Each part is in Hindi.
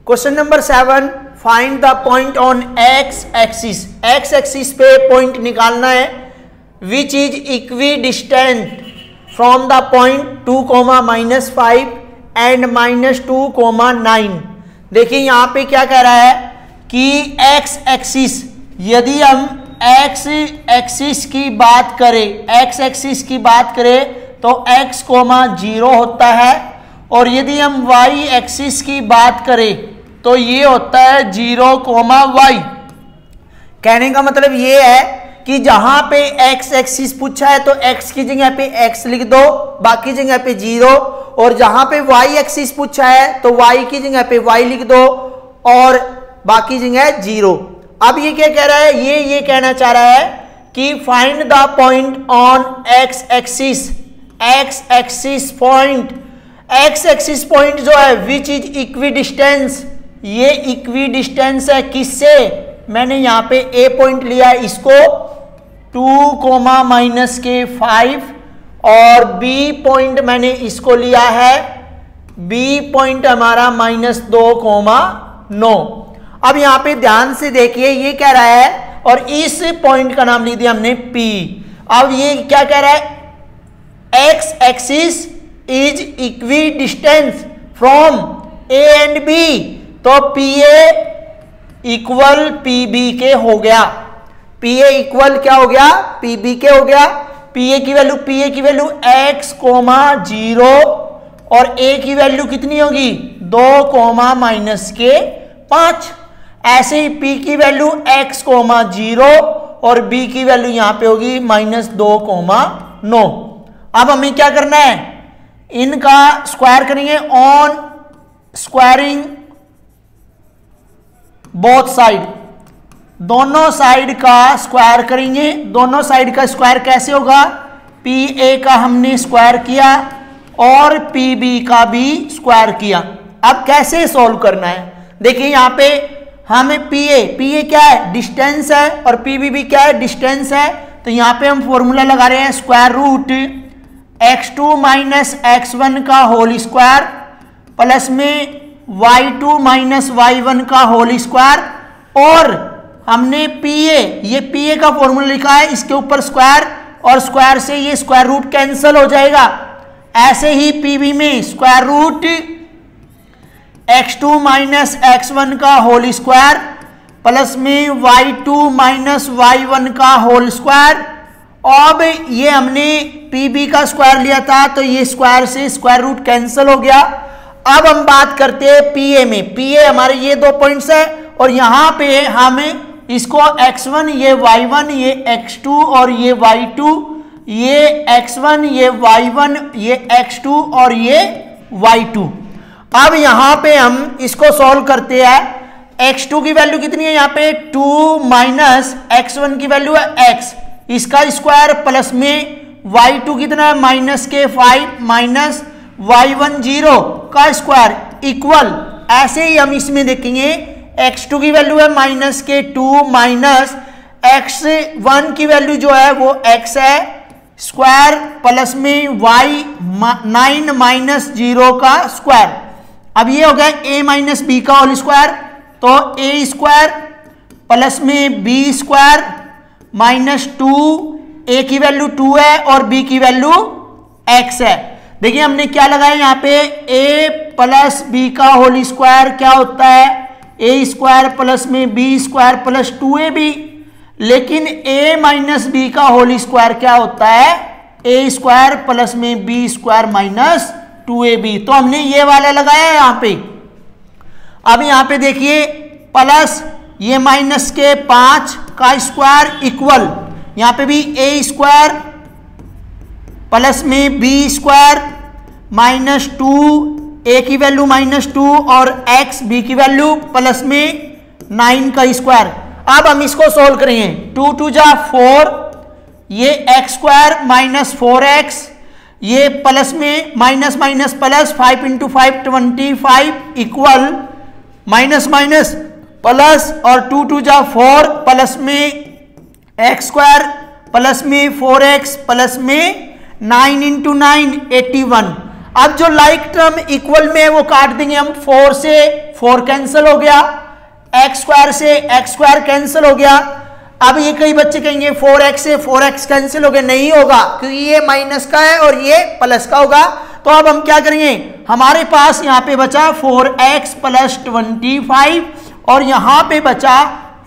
Question number 7, find the point on x axis. X axis पे पॉइंट निकालना है which is equi distant from the point 2, -5 and -2, 9। देखिए यहाँ पे क्या कह रहा है कि एक्स एक्सिस, यदि हम एक्स एक्सिस की बात करें तो x, 0 होता है, और यदि हम y एक्सिस की बात करें तो ये होता है 0, y। कहने का मतलब ये है कि जहां पे x एक्सिस पूछा है तो x की जगह पे x लिख दो, बाकी जगह पे 0, और जहां पे y एक्सिस पूछा है तो y की जगह पे y लिख दो और बाकी जगह 0। अब ये क्या कह रहा है, ये कहना चाह रहा है कि find the point on x axis. x axis point जो है विच इज इक्वी डिस्टेंस, ये इक्वी डिस्टेंस है किससे, मैंने यहां पे a पॉइंट लिया है इसको 2, -5, और b पॉइंट मैंने इसको लिया है, b पॉइंट हमारा -2, 9। अब यहां पे ध्यान से देखिए ये कह रहा है, और इस पॉइंट का नाम लिख दिया हमने p। अब ये क्या कह रहा है, x axis is equi distance from a and b, तो PA इक्वल PB के हो गया। PA इक्वल क्या हो गया, PB के हो गया। PA की वैल्यू x, 0, और A की वैल्यू कितनी होगी 2, -5। ऐसे ही P की वैल्यू x, 0, और B की वैल्यू यहां पे होगी -2, 9। अब हमें क्या करना है, इनका स्क्वायर करेंगे ऑन स्क्वायरिंग बोथ साइड, दोनों साइड का स्क्वायर करेंगे। दोनों साइड का स्क्वायर कैसे होगा, PA का हमने स्क्वायर किया और PB का भी स्क्वायर किया। अब कैसे सॉल्व करना है, देखिए यहां पे हमें PA क्या है, डिस्टेंस है, और PB भी क्या है, डिस्टेंस है। तो यहां पे हम फॉर्मूला लगा रहे हैं स्क्वायर रूट x2 - x1 का होल स्क्वायर प्लस में y2 - y1 का होल स्क्वायर, और हमने ये PA का फॉर्मूला लिखा है, इसके ऊपर स्क्वायर, और स्क्वायर से ये स्क्वायर रूट कैंसिल हो जाएगा। ऐसे ही PB में स्क्वायर रूट x2 - x1 का होल स्क्वायर प्लस में y2 - y1 का होल स्क्वायर। अब ये हमने PB का स्क्वायर लिया था तो ये स्क्वायर से स्क्वायर रूट कैंसिल हो गया। अब हम बात करते हैं PA में। PA हमारे ये 2 पॉइंट्स है, और यहां पे हम इसको x1, ये y1, ये x2 और ये y2, ये x1, ये y1, ये x2 और ये y2। अब यहां पे हम इसको सॉल्व करते हैं। x2 की वैल्यू कितनी है, यहाँ पे 2 - x1 की वैल्यू है x, इसका स्क्वायर प्लस में y2 कितना है -5 -y1 0 का स्क्वायर इक्वल। ऐसे ही हम इसमें देखेंगे x2 की वैल्यू है -2 x1 की वैल्यू जो है वो x है, स्क्वायर प्लस में y9 - 0 का स्क्वायर। अब ये हो गया a - b का होल स्क्वायर, तो a स्क्वायर प्लस में b स्क्वायर -2, a की वैल्यू 2 है और b की वैल्यू x है। देखिए हमने क्या लगाया यहाँ पे, a प्लस b का होल स्क्वायर क्या होता है, a स्क्वायर प्लस में b स्क्वायर प्लस 2ab, लेकिन a - b का होल स्क्वायर क्या होता है, a स्क्वायर प्लस में b स्क्वायर -2ab। तो हमने ये वाला लगाया है यहाँ पे। अब यहाँ पे देखिए प्लस ये -5 का स्क्वायर इक्वल, यहाँ पे भी a स्क्वायर प्लस में b स्क्वायर -2, a की वैल्यू -2 और x b की वैल्यू प्लस में 9 का स्क्वायर। अब हम इसको सोल्व करेंगे, 2 × 2 = 4, ये x स्क्वायर -4x, ये प्लस में minus plus 5 × 5 25 equal minus plus, और 2 × 2 = 4 प्लस में एक्स स्क्वायर प्लस में 4x प्लस में 9 × 9 81। अब जो लाइक टर्म इक्वल में है वो काट देंगे हम, 4 से 4 कैंसिल हो गया, एक्स स्क्वायर से एक्स स्क्वायर कैंसिल हो गया। अब ये कई बच्चे कहेंगे 4x से 4x कैंसिल हो गया, नहीं होगा क्योंकि ये माइनस का है और ये प्लस का होगा। तो अब हम क्या करेंगे, हमारे पास यहाँ पे बचा 4x प्लस 25 और यहाँ पे बचा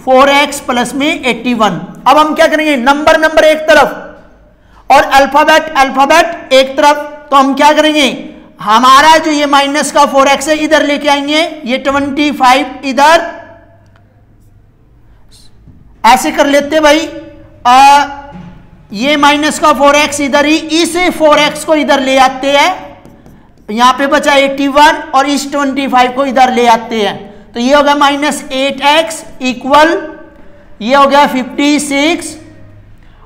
4x प्लस में 81। अब हम क्या करेंगे, नंबर एक तरफ और अल्फाबेट एक तरफ। तो हम क्या करेंगे, हमारा जो ये माइनस का 4x है इधर लेके आएंगे, ये 25 इधर, ऐसे कर लेते भाई। ये माइनस का 4x इधर ही, इस 4x को इधर ले आते हैं, यहां पे बचा 81 और इस 25 को इधर ले आते हैं। तो ये हो गया -8x इक्वल, ये हो गया 56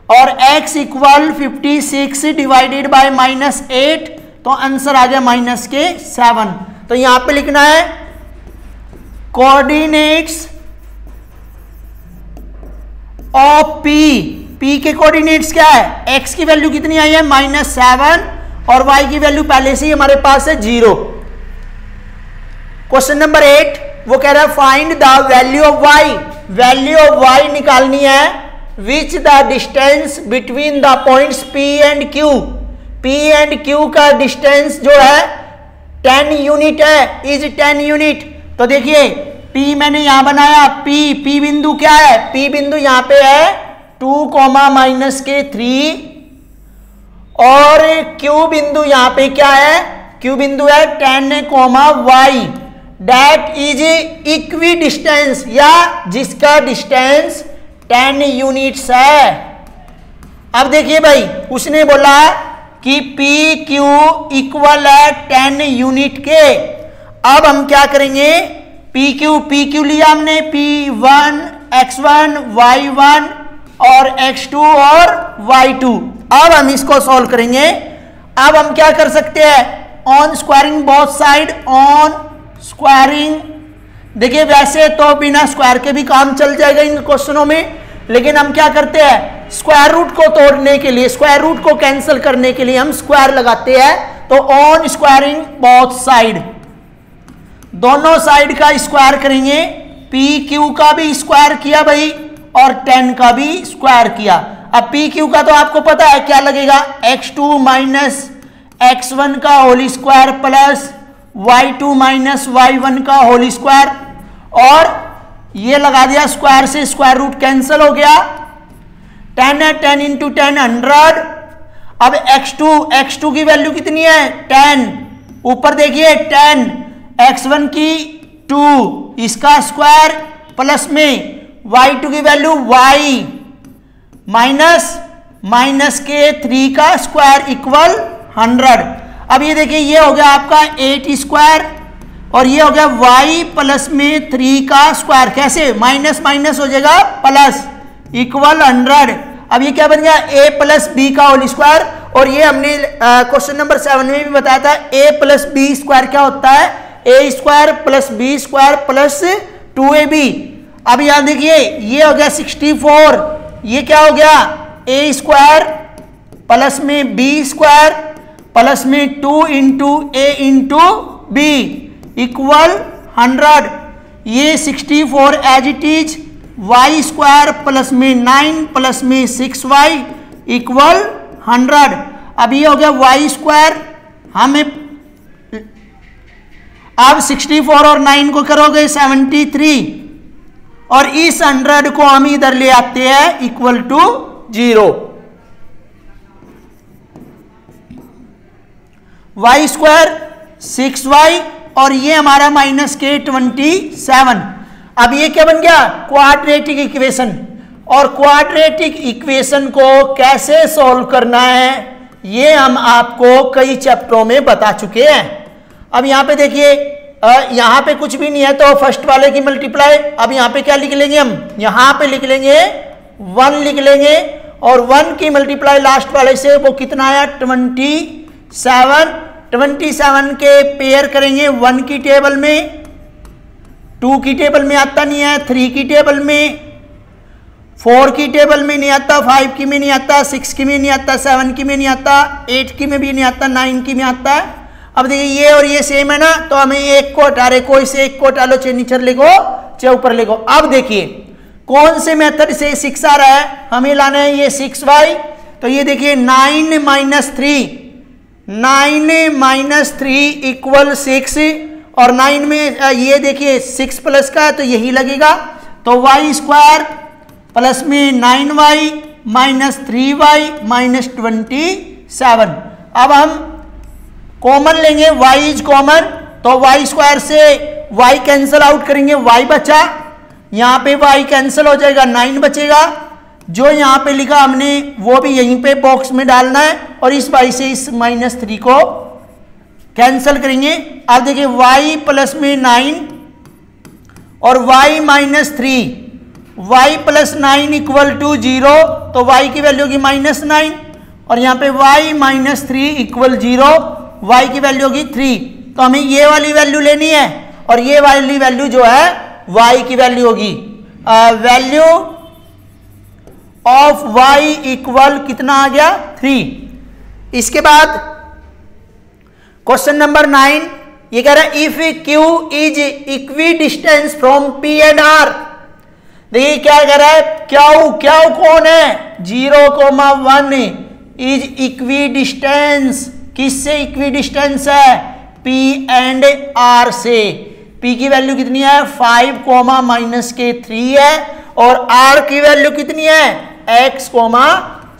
और x इक्वल 56 डिवाइडेड बाय -8, तो आंसर आ गया -7। तो यहां पे लिखना है कोऑर्डिनेट्स ऑफ p के कोऑर्डिनेट्स क्या है, x की वैल्यू कितनी आई है -7 और y की वैल्यू पहले से ही हमारे पास है 0। क्वेश्चन नंबर 8 वो कह रहा है find the value of y, value of y निकालनी है which the distance between the points p and q, p and q का डिस्टेंस जो है 10 यूनिट है, इज 10 यूनिट। तो देखिए P मैंने यहां बनाया, P बिंदु क्या है, P बिंदु यहां पे है 2, -3 और Q बिंदु यहां पे क्या है, Q बिंदु है 10, y, that is equi distance या जिसका डिस्टेंस 10 यूनिट्स है। अब देखिए भाई उसने बोला कि PQ इक्वल है 10 यूनिट के। अब हम क्या करेंगे, PQ लिया हमने, P1 x1 y1 और x2 और y2। अब हम इसको सॉल्व करेंगे। अब हम क्या कर सकते हैं, on squaring both side, on squaring. देखिए वैसे तो बिना स्क्वायर के भी काम चल जाएगा इन क्वेश्चनों में, लेकिन हम क्या करते हैं, स्क्वायर रूट को तोड़ने के लिए, स्क्वायर रूट को कैंसिल करने के लिए हम स्क्वायर लगाते हैं। तो ऑन स्क्वायरिंग बोथ साइड, दोनों साइड का स्क्वायर करेंगे। PQ का भी स्क्वायर किया भाई और 10 का भी स्क्वायर किया। अब PQ का तो आपको पता है क्या लगेगा, x2 x1 का whole square plus y2 y1 का होल स्क्वायर, और ये लगा दिया स्क्वायर से स्क्वायर रूट कैंसिल हो गया। 10 है, 10 इंटू 10 100। अब x2 की वैल्यू कितनी है 10, ऊपर देखिए 10, x1 की 2, इसका स्क्वायर प्लस में y2 की वैल्यू y माइनस के 3 का स्क्वायर इक्वल 100। अब ये देखिए ये हो गया आपका 8 स्क्वायर और ये हो गया y प्लस में 3 का स्क्वायर, कैसे माइनस हो जाएगा प्लस इक्वल 100। अब ये क्या बन गया a प्लस बी का होल स्क्वायर, और ये हमने क्वेश्चन नंबर 7 में भी बताया था a प्लस बी स्क्वायर क्या होता है, a square plus b square plus 2ab। अब यहां देखिए ये हो गया 64, ये क्या हो गया a स्क्वायर प्लस में b स्क्वायर प्लस में 2 into a into b equal 100। ये 64 as it is, y square plus में 9 प्लस में 6y इक्वल 100। अब ये हो गया y स्क्वायर, हमें अब 64 और 9 को करोगे 73 और इस 100 को हम इधर ले आते हैं equal to 0। y square 6y और ये हमारा माइनस के 27। अब ये क्या बन गया क्वाड्रेटिक इक्वेशन, और क्वाड्रेटिक इक्वेशन को कैसे सॉल्व करना है ये हम आपको कई चैप्टरों में बता चुके हैं। अब यहाँ पे देखिए यहाँ पे कुछ भी नहीं है तो फर्स्ट वाले की मल्टीप्लाई, अब यहाँ पे क्या लिख लेंगे हम, यहाँ पे लिख लेंगे 1 लिख लेंगे, और 1 की मल्टीप्लाई लास्ट वाले से वो कितना आया 27 के पेयर करेंगे 1 की टेबल में, 2 की टेबल में आता नहीं है, 3 की टेबल में, 4 की टेबल में नहीं आता, 5 की में नहीं आता, 6 की में नहीं आता, 7 की में नहीं आता, 8 की में भी नहीं आता, 9 की में आता है। अब देखिए ये और ये सेम है ना, तो हमें एक को हटा रहे, कोई से एक को हटा लो, चाहे नीचे लिखो चाहे ऊपर लिखो। अब देखिए कौन से मेथड से 6 आ रहा है, हमें लाना है ये 6y। तो ये देखिए 9 माइनस 3 इक्वल 6, और 9 में ये देखिए 6 प्लस का है तो यही लगेगा, तो y स्क्वायर प्लस में 9y माइनस 3y माइनस 27। अब हम कॉमन लेंगे, y इज कॉमन, तो y स्क्वायर से y कैंसिल आउट करेंगे, y बचा, यहां पे y कैंसिल हो जाएगा, 9 बचेगा। जो यहां पे लिखा हमने वो भी यहीं पे बॉक्स में डालना है, और इस y से इस माइनस 3 को कैंसिल करेंगे। अब देखिए y प्लस में 9 और y minus 3, y plus 9 equal to 0, तो y की वैल्यू होगी माइनस 9, और यहाँ पे y माइनस 3 इक्वल 0, y की वैल्यू होगी 3। तो हमें ये वाली वैल्यू लेनी है, और ये वाली वैल्यू जो है y की वैल्यू होगी, वैल्यू ऑफ y इक्वल कितना आ गया 3। इसके बाद क्वेश्चन नंबर 9 ये कह रहा है if q is equi distance from p and r। देखिए क्या कह रहा है, क्यू कौन है, 0,1 इज इक्वी डिस्टेंस, किससे इक्वी डिस्टेंस है, p एंड r से। p की वैल्यू कितनी है 5, माइनस के 3 है, और r की वैल्यू कितनी है x,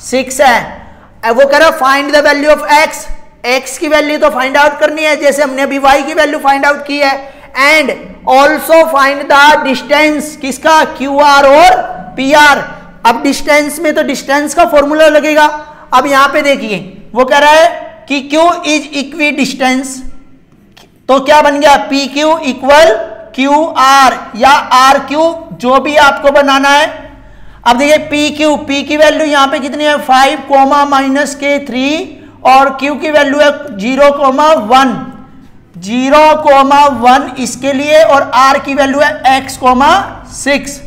6 है। अब वो कह रहा है find the value of x, x की वैल्यू तो फाइंड आउट करनी है जैसे हमने अभी y की वैल्यू फाइंड आउट की है, and also find the distance किसका, QR और PR। अब डिस्टेंस में तो डिस्टेंस का फॉर्मूला लगेगा। अब यहां पे देखिए वो कह रहा है कि Q इज इक्वी डिस्टेंस, तो क्या बन गया PQ इक्वल QR या RQ, जो भी आपको बनाना है। अब देखिए P की वैल्यू यहां पे कितनी है 5, माइनस के 3, और Q की वैल्यू है 0,1 इसके लिए, और R की वैल्यू है x, 6।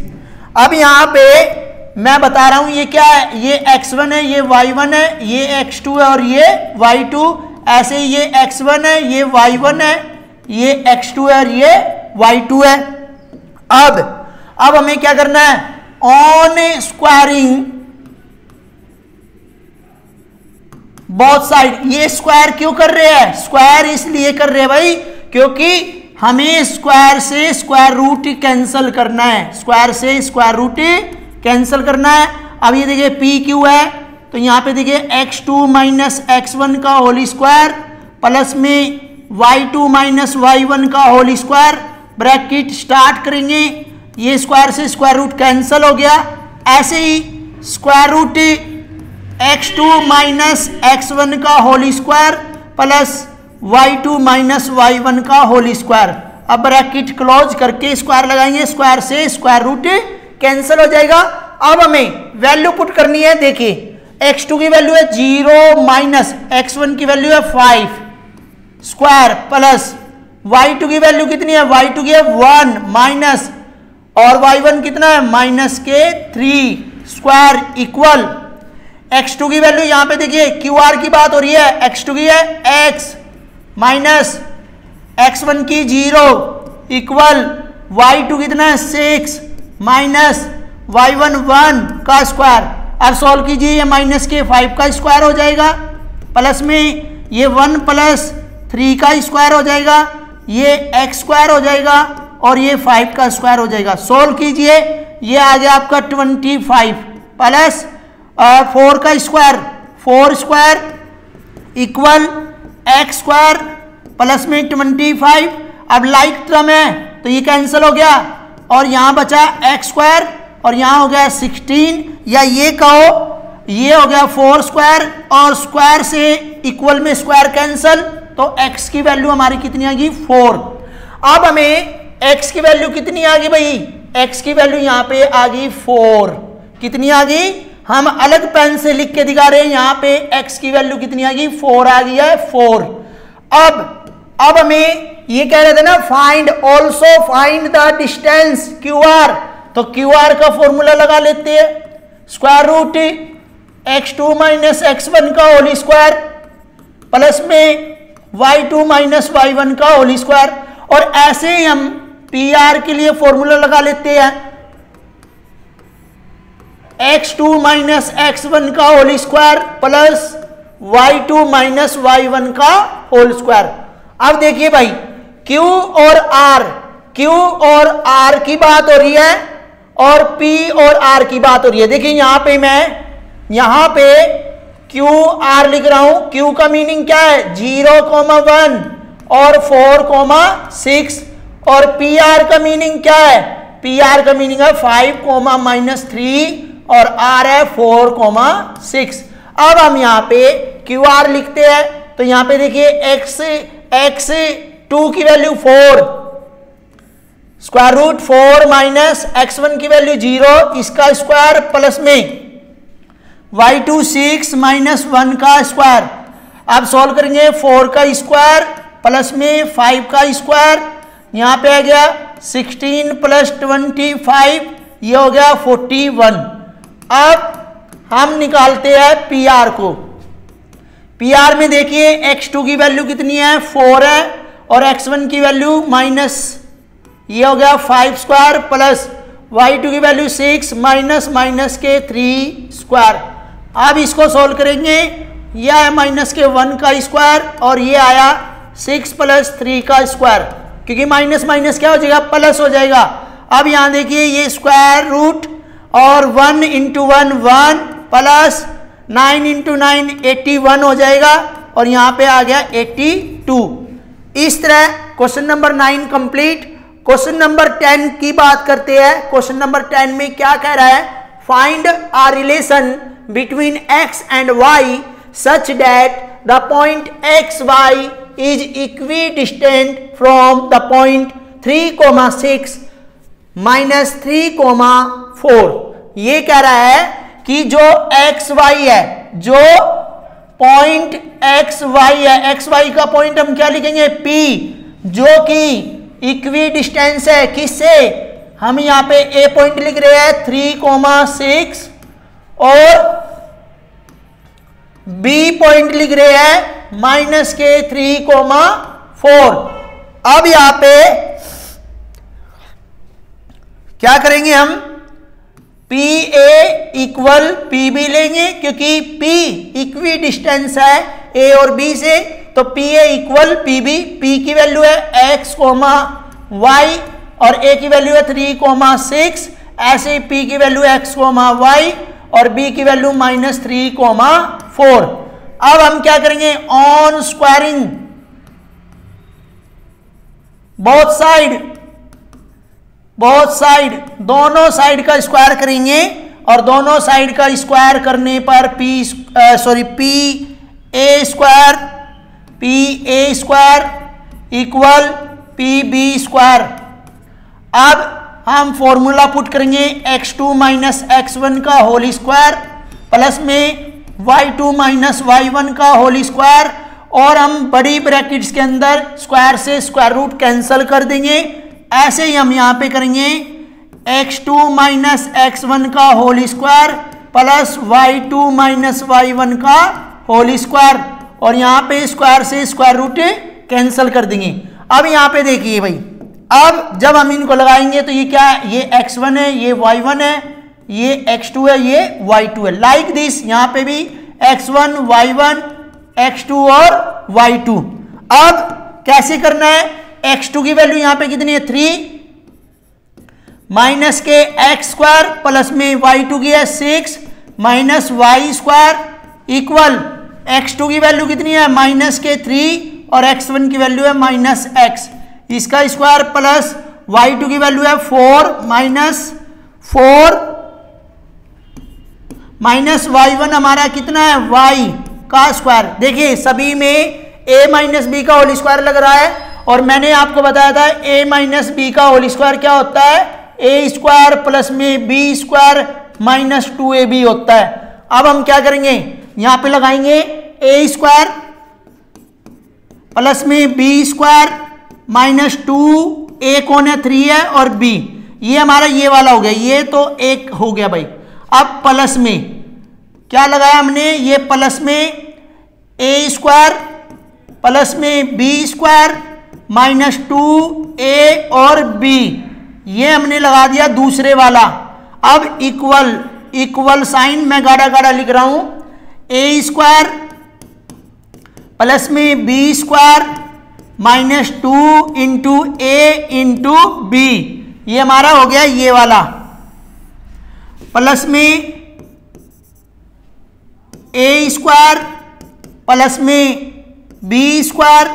अब यहां पे मैं बता रहा हूं ये क्या है, ये x1 है, ये y1 है, ये x2 है और ये y2, ऐसे ये x1 है, ये y1 है, ये x2 है और ये y2 है। अब हमें क्या करना है, ऑन स्क्वायरिंग बोथ साइड। ये स्क्वायर क्यों कर रहे हैं, स्क्वायर इसलिए कर रहे हैं भाई क्योंकि हमें स्क्वायर से स्क्वायर रूट कैंसिल करना है, स्क्वायर से स्क्वायर रूट कैंसिल करना है। अब ये देखिए पी क्यू है, तो यहां पे देखिए x2 माइनस x1 का होल स्क्वायर प्लस में y2 माइनस y1 का होल स्क्वायर, ब्रैकेट स्टार्ट करेंगे, ये स्क्वायर से स्क्वायर रूट कैंसिल हो गया। ऐसे ही square root x2 minus x1 का whole square plus y2 minus y1 का होल स्क्वायर। अब ब्रैकेट क्लोज करके स्क्वायर लगाएंगे, स्क्वायर से स्क्वायर रूट कैंसिल हो जाएगा। अब हमें वैल्यू पुट करनी है, देखिए x2 की वैल्यू है 0 माइनस x1 की वैल्यू है 5 स्क्वायर प्लस y2 की वैल्यू कितनी है, y2 की है 1 माइनस और y1 कितना है माइनस के 3 स्क्वायर इक्वल x2 की वैल्यू यहां पे देखिए QR की बात हो रही है, x2 की है x माइनस x1 की 0 इक्वल y2 कितना है 6 माइनस y1 1 का स्क्वायर। अब सॉल्व कीजिए, ये माइनस के 5 का स्क्वायर हो जाएगा प्लस में ये 1 प्लस 3 का स्क्वायर हो जाएगा, ये x स्क्वायर हो जाएगा और ये 5 का स्क्वायर हो जाएगा। सोल्व कीजिए, ये आ गया आपका 25 प्लस 4 का square 4 square equal x square plus में 25। अब लाइक टर्म है तो ये कैंसिल हो गया और यहां बचा x स्क्वायर और यहां हो गया 16, या ये कहो ये हो गया 4 स्क्वायर और स्क्वायर से इक्वल में स्क्वायर कैंसिल, तो x की वैल्यू हमारी कितनी आ गई 4। अब हमें x की वैल्यू कितनी आ गई भाई, x की वैल्यू यहां पे आ गई 4। कितनी आ गई, हम अलग पेन से लिख के दिखा रहे हैं, यहां पे x की वैल्यू कितनी आ गई 4 आ गई है 4। अब हमें ये कह रहे थे ना find also find the distance QR, तो QR का फॉर्मूला लगा लेते हैं, square root x2 minus x1 का होल स्क्वायर प्लस में y2 माइनस y1 का होल स्क्वायर। और ऐसे ही हम पी आर के लिए फॉर्मूला लगा लेते हैं, x2 माइनस x1 का whole square plus y2 minus y1 का होल स्क्वायर। अब देखिए भाई Q और R की बात हो रही है और P और R की बात हो रही है। देखिए यहां पे मैं यहां पे Q R लिख रहा हूं। Q का मीनिंग क्या है 0,1 और 4,6 और पी आर का मीनिंग क्या है, पी आर का मीनिंग है 5,-3 और आर है 4,6। अब हम यहां पे क्यू आर लिखते हैं तो यहां पे देखिए x2 की value 4, square root 4 minus x1 की वैल्यू 0, इसका स्क्वायर प्लस में y2 6 माइनस 1 का स्क्वायर। अब सॉल्व करेंगे 4 का स्क्वायर प्लस में 5 का स्क्वायर, यहां पे आ गया 16 प्लस 25, ये हो गया 41। अब हम निकालते हैं पी आर को। पी आर में देखिए x2 की वैल्यू कितनी है 4 है और x1 की वैल्यू माइनस, ये हो गया 5 स्क्वायर प्लस y2 की वैल्यू 6 माइनस माइनस के 3 स्क्वायर। अब इसको सोल्व करेंगे, ये आया माइनस के 1 का स्क्वायर और ये आया 6 प्लस 3 का स्क्वायर, क्योंकि माइनस माइनस क्या हो जाएगा प्लस हो जाएगा। अब यहां देखिए ये स्क्वायर रूट और 1 इंटू 1 1 प्लस 9 इंटू 9 81 हो जाएगा और यहां पे आ गया 82। इस तरह question number 9 complete. Question number 10 की बात करते हैं। क्वेश्चन नंबर 10 में क्या कह रहा है, find a relation between x and y such that the point xy is equidistant from the point 3,6 minus 3,4। ये कह रहा है कि जो xy है, जो पॉइंट xy है, xy का पॉइंट हम क्या लिखेंगे P, जो कि इक्वी डिस्टेंस है किससे, हम यहां पे A पॉइंट लिख रहे हैं 3,6 और B पॉइंट लिख रहे हैं माइनस के 3,4। अब यहां पे क्या करेंगे हम, P A equal P B लेंगे, क्योंकि P इक्वी डिस्टेंस है A और B से, तो P A equal P B. P की वैल्यू है x, y और A की वैल्यू है 3,6, ऐसे ही P की वैल्यू x, y और B की वैल्यू माइनस 3,4। अब हम क्या करेंगे, ऑन स्क्वायरिंग बोथ साइड दोनों साइड का स्क्वायर करेंगे और दोनों साइड का स्क्वायर करने पर P A square equal P B square. अब हम फॉर्मूला पुट करेंगे x2 माइनस x1 का होल स्क्वायर प्लस में y2 माइनस y1 का होल स्क्वायर, और हम बड़ी ब्रैकेट्स के अंदर स्क्वायर से स्क्वायर रूट कैंसिल कर देंगे। ऐसे ही हम यहां पे करेंगे x2 माइनस x1 का whole square plus y2 minus y1 का होल स्क्वायर, और यहां पे स्क्वायर से स्क्वायर रूट कैंसिल कर देंगे। अब यहां पे देखिए भाई, अब जब हम इनको लगाएंगे तो ये क्या है, ये x1 है, ये y1 है, ये x2 है, ये y2 है। लाइक दिस यहां पे भी x1 y1 x2 और y2। अब कैसे करना है, x2 की वैल्यू यहां पे कितनी है 3 माइनस के x स्क्वायर प्लस में y2 की है 6 minus y square equal x2 की वैल्यू कितनी है माइनस के 3 और x1 की वैल्यू है माइनस x, इसका स्क्वायर प्लस y2 की वैल्यू है 4 माइनस y1 हमारा कितना है y का स्क्वायर। देखिए सभी में a माइनस बी का होल स्क्वायर लग रहा है, और मैंने आपको बताया था a माइनस बी का होल स्क्वायर क्या होता है, a स्क्वायर प्लस में b स्क्वायर माइनस 2ab होता है। अब हम क्या करेंगे, यहां पे लगाएंगे a स्क्वायर प्लस में b स्क्वायर माइनस 2, a कौन है 3 है और b, ये हमारा ये वाला हो गया, ये तो एक हो गया भाई। अब प्लस में क्या लगाया हमने, ये प्लस में a स्क्वायर प्लस में बी स्क्वायर माइनस 2a और b, ये हमने लगा दिया दूसरे वाला। अब इक्वल साइन मैं गाढ़ा गाढ़ा लिख रहा हूं, a स्क्वायर प्लस में बी स्क्वायर माइनस 2 इंटू ए इंटू बी, ये हमारा हो गया ये वाला, प्लस में ए स्क्वायर प्लस में बी स्क्वायर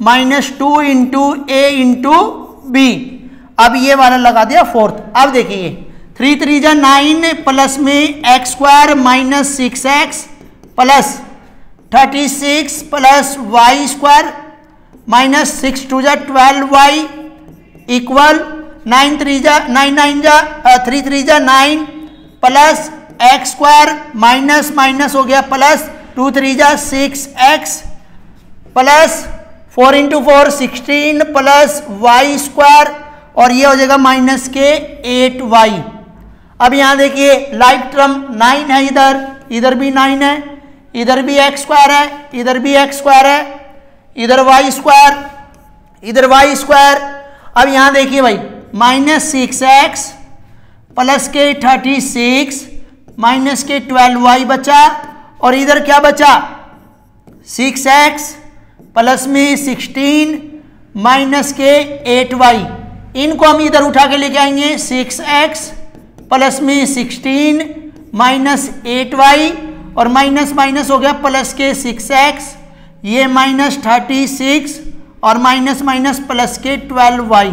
माइनस 2 इंटू ए इंटू बी। अब ये वाला लगा दिया फोर्थ। अब देखिए 3 3 जा 9 प्लस में x square minus 6x plus 36 plus y square minus 6 2 जा 12y इक्वल 9 3 जा 3 3 जा 9 plus x square minus minus हो गया प्लस 2 3 जा 6x plus 4 into 4 16 plus y square और ये हो जाएगा माइनस के 8y। अब यहां देखिए लाइक टर्म 9 है, इधर भी 9 है, इधर भी एक्स स्क्वायर है, इधर भी एक्स स्क्वायर है, इधर वाई स्क्वायर, इधर वाई स्क्वायर। अब यहां देखिए भाई माइनस 6x प्लस के 36 माइनस के 12y बचा और इधर क्या बचा 6x प्लस में 16 माइनस के 8y। इनको हम इधर उठा के लेके आएंगे 6x प्लस में 16 माइनस 8y और माइनस माइनस हो गया प्लस के 6x, ये माइनस 36 और माइनस माइनस प्लस के 12y।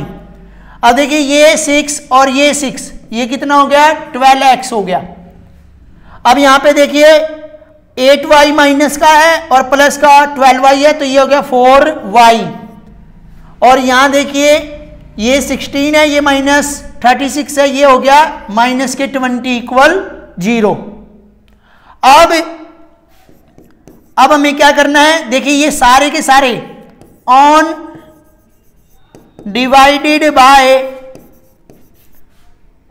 अब देखिए ये 6 और ये 6, ये कितना हो गया 12x हो गया। अब यहां पे देखिए 8y माइनस का है और प्लस का 12y है, तो ये हो गया 4y। और यहां देखिए ये 16 है, ये माइनस 36 है, ये हो गया माइनस के 20 इक्वल 0। अब हमें क्या करना है, देखिए ये सारे के सारे ऑन डिवाइडेड बाय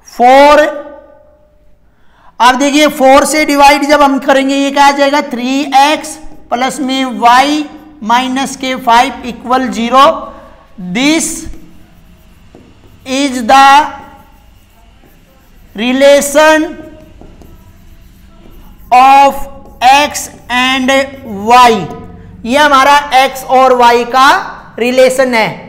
4। अब देखिए 4 से डिवाइड जब हम करेंगे ये क्या आ जाएगा 3x प्लस में y माइनस के 5 equal 0। This is the relation of x and y। ये हमारा x और y का रिलेशन है।